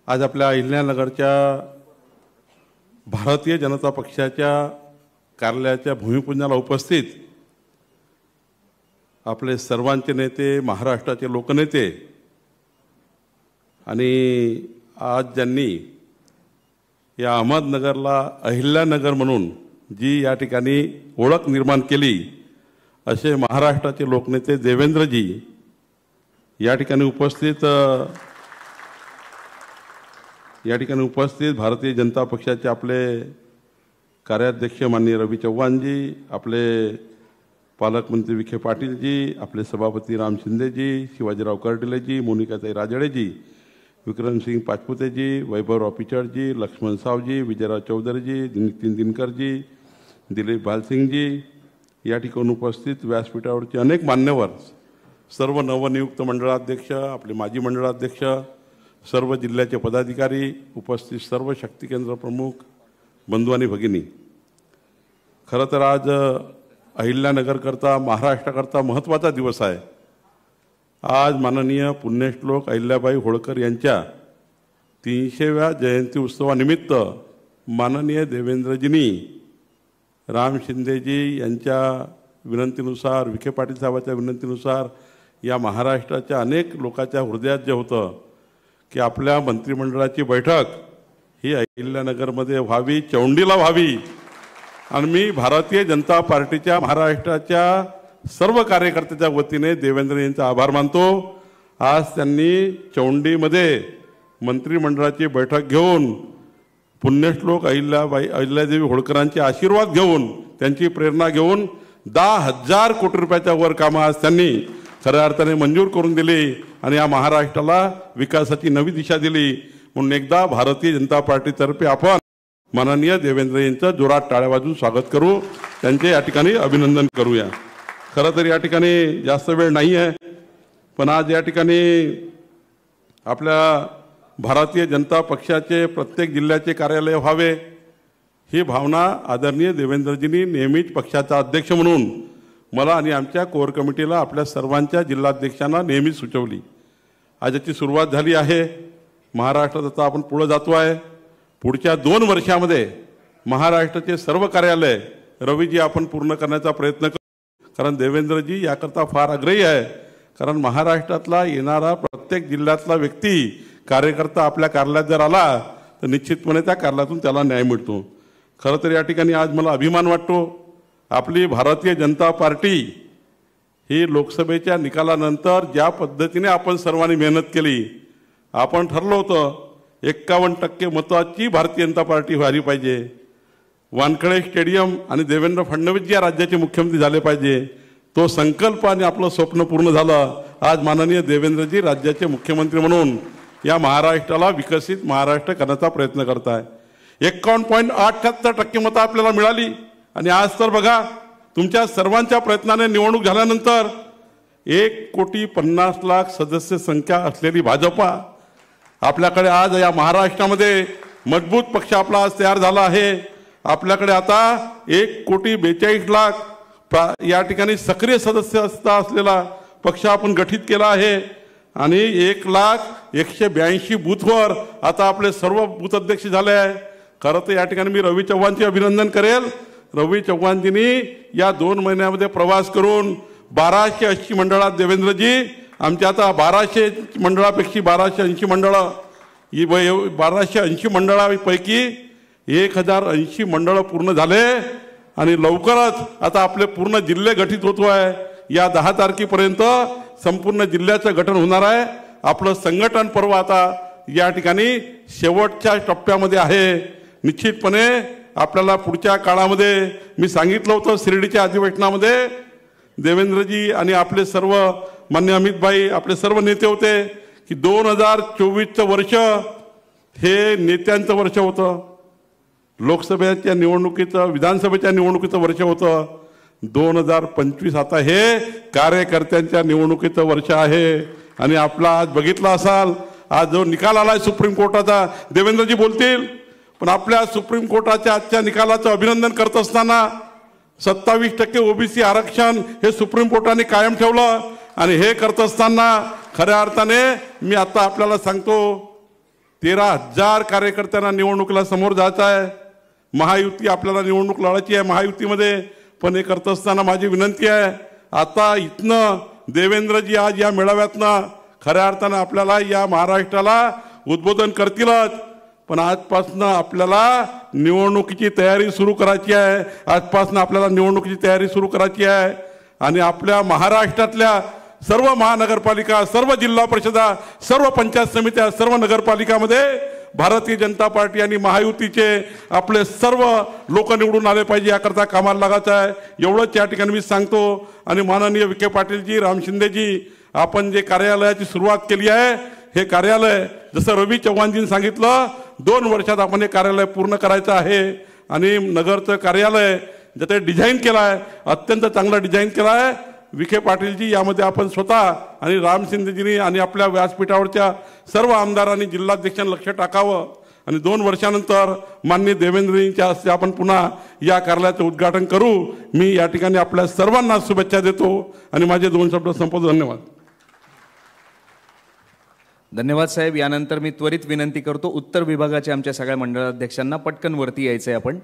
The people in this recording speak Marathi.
आज आपल्या अहिल्यानगरच्या भारतीय जनता पक्षाच्या कार्यालयाच्या भूमिपूजनाला उपस्थित आपले सर्वांचे नेते, महाराष्ट्राचे लोकनेते आणि आज ज्यांनी या अहमदनगरला अहिल्यानगर म्हणून जी या ठिकाणी ओळख निर्माण केली असे महाराष्ट्राचे लोकनेते देवेंद्रजी या ठिकाणी उपस्थित भारतीय जनता पक्षाचे आपले कार्याध्यक्ष माननीय रवी चव्हाणजी, आपले पालकमंत्री विखे पाटीलजी, आपले सभापती राम शिंदेजी, शिवाजीराव कर्डिलेजी, मोनिकाताई राजळेजी, विक्रमसिंग पाचपुतेजी, वैभवराव पिचडजी, लक्ष्मण सावजी, विजयराव चौधरीजी, नितीन दिनकरजी, दिलीप भालसिंगजी या ठिकाणी उपस्थित व्यासपीठावरचे अनेक मान्यवर, सर्व नवनियुक्त मंडळाध्यक्ष, आपले माजी मंडळाध्यक्ष, सर्व जिल्ह्याचे पदाधिकारी, उपस्थित सर्व शक्ती केंद्र प्रमुख, बंधू आणि भगिनी, खरं तर आज अहिल्यानगरकरता, महाराष्ट्राकरता महत्त्वाचा दिवस आहे। आज माननीय पुण्यश्लोक अहिल्याबाई होळकर यांच्या 300व्या जयंती उत्सवानिमित्त माननीय देवेंद्रजींनी राम शिंदेजी यांच्या विनंतीनुसार, विखे पाटील साहेबांच्या विनंतीनुसार या महाराष्ट्राच्या अनेक लोकांच्या हृदयात जे होतं की आपल्या मंत्रिमंडळाची बैठक ही अहिल्यानगरमध्ये व्हावी, चौंडीला व्हावी, आणि मी भारतीय जनता पार्टीच्या महाराष्ट्राच्या सर्व कार्यकर्त्याच्या वतीने देवेंद्र यांचा आभार मानतो। आज त्यांनी चौंडीमध्ये मंत्रिमंडळाची बैठक घेऊन पुण्यश्लोक अहिल्यादेवी होळकरांचे आशीर्वाद घेऊन, त्यांची प्रेरणा घेऊन 10,000 कोटी रुपयाच्या वर कामं आज त्यांनी खऱ्या अर्थाने मंजूर करून दिली आणि या महाराष्ट्राला विकासाची नवी दिशा दिली। म्हणून एकदा भारतीय जनता पार्टीतर्फे आपण माननीय देवेंद्र यांचं जोरात टाळ्या वाजवून स्वागत करू, त्यांचे या ठिकाणी अभिनंदन करूया। खरं तर या ठिकाणी जास्त वेळ नाही आहे, पण आज या ठिकाणी आपल्या भारतीय जनता पक्षाचे प्रत्येक जिल्ह्याचे कार्यालय व्हावे ही भावना आदरणीय देवेंद्रजींनी नेहमीच पक्षाचा अध्यक्ष म्हणून मला आणि आमच्या कोर कमिटीला, आपल्या सर्वांच्या जिल्हाध्यक्षांना नेहमीच सुचवली। आज याची सुरुवात झाली आहे। महाराष्ट्रात आता आपण पुढे जातो आहे। पुढच्या 2 वर्षामध्ये महाराष्ट्राचे सर्व कार्यालय रवीजी आपण पूर्ण करण्याचा प्रयत्न करू, कारण देवेंद्रजी याकरता फार आग्रही आहे। कारण महाराष्ट्रातला येणारा प्रत्येक जिल्ह्यातला व्यक्ती, कार्यकर्ता आपल्या कार्यालयात जर आला तर निश्चितपणे त्या कार्यालयातून त्याला न्याय मिळतो। खरं तर या ठिकाणी आज मला अभिमान वाटतो, आपली भारतीय जनता पार्टी ही लोकसभेच्या निकालानंतर ज्या पद्धतीने आपण सर्वांनी मेहनत केली, आपण ठरलं होतं 51% मताची भारतीय जनता पार्टी व्हायला पाहिजे, वानखेडे स्टेडियम आणि देवेंद्र फडणवीस या राज्याचे मुख्यमंत्री झाले पाहिजे। तो संकल्प आणि आपलं स्वप्न पूर्ण झालं। आज माननीय देवेंद्रजी राज्याचे मुख्यमंत्री म्हणून या महाराष्ट्राला विकसित महाराष्ट्र करण्याचा प्रयत्न करताय। 51.78% मतं आपल्याला मिळाली आणि आज तर बघा, तुमच्या सर्वांच्या प्रयत्नाने निवडणूक झाल्यानंतर 1,50,00,000 सदस्य संख्या असलेली भाजपा आपल्याकडे आज या महाराष्ट्रामध्ये मजबूत पक्ष आपला आज तयार झाला आहे। आपल्याकडे आता 1,42,00,000 या ठिकाणी सक्रिय सदस्य असलेला पक्ष आपण गठीत केला आहे आणि 1,01,82 बूथवर आता आपले सर्व बूथ अध्यक्ष झाले आहे। खरं तर या ठिकाणी मी रवी चव्हाणचे अभिनंदन करेल। रवी चव्हाणजींनी या 2 महिन्यामध्ये प्रवास करून 1280 मंडळात, देवेंद्रजी आमच्या आता 1200 मंडळापेक्षा 1280 मंडळं, 1280 मंडळापैकी 1080 मंडळं पूर्ण झाले आणि लवकरच आता आपले पूर्ण जिल्हे गठीत होतो आहे। या 10 तारखेपर्यंत संपूर्ण जिल्ह्याचं गठन होणार आहे। आपलं संघटन पर्व आता या ठिकाणी शेवटच्या टप्प्यामध्ये आहे। निश्चितपणे आपल्याला पुढच्या काळामध्ये, मी सांगितलं होतं शिर्डीच्या अधिवेशनामध्ये, देवेंद्रजी आणि आपले सर्व मान्य अमितभाई, आपले सर्व नेते होते की 2024चं वर्ष हे नेत्यांचं वर्ष होतं, लोकसभेच्या निवडणुकीचं, विधानसभेच्या निवडणुकीचं वर्ष होतं। 2025 आता हे कार्यकर्त्यांच्या निवडणुकीचं वर्ष आहे। आणि आपला आज बघितला असाल, आज जो निकाल आलाय सुप्रीम कोर्टाचा, देवेंद्रजी बोलतील, पण आपल्या सुप्रीम कोर्टाच्या आजच्या निकालाचं अभिनंदन करत असताना 27% ओबीसी आरक्षण हे सुप्रीम कोर्टाने कायम ठेवलं आणि हे करत असताना खऱ्या अर्थाने मी आता आपल्याला सांगतो 13,000 कार्यकर्त्यांना निवडणुकीला समोर जायचं आहे. महायुती आपल्याला निवडणूक लढायची आहे महायुतीमध्ये. पण हे करत असताना माझी विनंती आहे, आता इथनं देवेंद्रजी आज या मेळाव्यातनं खऱ्या अर्थानं आपल्याला या महाराष्ट्राला उद्बोधन करतीलच, पण आजपासून आपल्याला निवडणुकीची तयारी सुरू करायची आहे. आजपासून आपल्याला निवडणुकीची तयारी सुरू करायची आहे. आणि आपल्या महाराष्ट्रातल्या सर्व महानगरपालिका, सर्व जिल्हा परिषदा, सर्व पंचायत समित्या, सर्व नगरपालिकामध्ये भारतीय जनता पार्टी आणि महायुतीचे आपले सर्व लोक निवडून आले पाहिजे, याकरता कामाला लागायचं आहे. एवढंच या ठिकाणी मी सांगतो. आणि माननीय विखे पाटीलजी, राम शिंदेजी, आपण जे कार्यालयाची सुरुवात केली आहे, हे कार्यालय जसं रवी चव्हाणजींनी सांगितलं 2 वर्षात आपण हे कार्यालय पूर्ण करायचं आहे. आणि नगरचं कार्यालय जे डिझाईन केलं आहे, अत्यंत चांगलं डिझाईन केलं आहे विखे पाटीलजी. यामध्ये आपण स्वतः आणि राम शिंदेजींनी आणि आपल्या व्यासपीठावरच्या सर्व आमदारांनी, जिल्हाध्यक्षांनी लक्ष टाकावं. आणि 2 वर्षानंतर माननीय देवेंद्रजींच्या हस्ते आपण पुन्हा या कार्यालयाचं उद्घाटन करू. मी या ठिकाणी आपल्या सर्वांना शुभेच्छा देतो आणि माझे 2 शब्द संपवतो. धन्यवाद. धन्यवाद साहेब. यानंतर मी त्वरित विनंती करतो उत्तर विभागाच्या आमच्या सगळ्या मंडळाध्यक्षांना पटकन वरती यायचंय आपण.